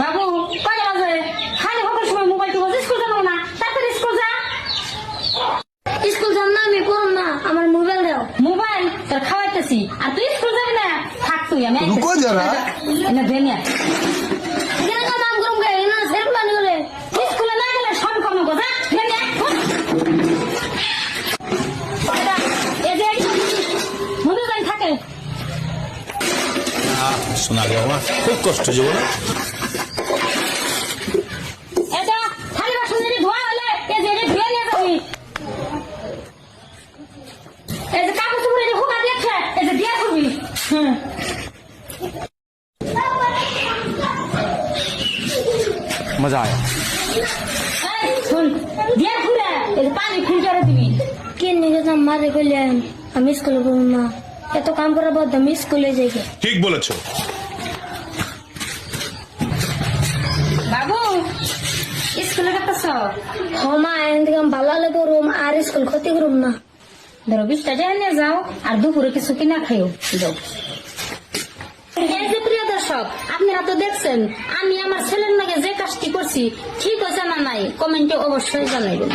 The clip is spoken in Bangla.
বাবু কয় বাজে? খালি হবার সময় মোবাইল টিপো, স্কুল যাবো না? তাড়াতাড়ি স্কুল যা। স্কুল যাম না, আমি পড়ম না, আমার মোবাইল দাও। মোবাইল তোর খাওয়াইতেছি, আর তুই স্কুল যাবি না? থাক তুই, আমি রুকো যারা। এনে ভেনিয়া এখানে কাম করুম গে, না সেরকম বানি করে। স্কুলে না গেলে সব কর্ম গোজা ভেনিয়া মনে যাই থাকে। শোনা গো আমার খুব কষ্ট জীবনে। এটা খালি বাসন যদি ধোয়া হলে এই যে এটা ধুয়ে নিয়ে যাবি। এই যে কাপড় চোপড় এই যে হুকা দিয়েছে, এই যে দিয়ে করবি। মজা আয়া। এই শুন, দিয়ে খুলে এই যে পানি ফিল্টারে দিবি। কে নিয়ে যাম মারে কইলেন আমি স্কুলে পড়ম না, এত কাম করার পর আমি স্কুলে যাই। ঠিক বলেছো। বাবু স্কুলে গেতেছ? মা এখান থেকে আমি ভালো হলে পড়ম, আর স্কুল ক্ষতি করুম না। ধরো 20 টাকা নিয়ে যাও, আর দুপুরে কিছু কিনা খাইও যাও। এই যে প্রিয় দর্শক, আপনারা তো দেখছেন আমি আমার ছেলের নাকি যে কাজটি করছি ঠিক হয়েছে না নাই, কমেন্টে অবশ্যই জানাইবেন।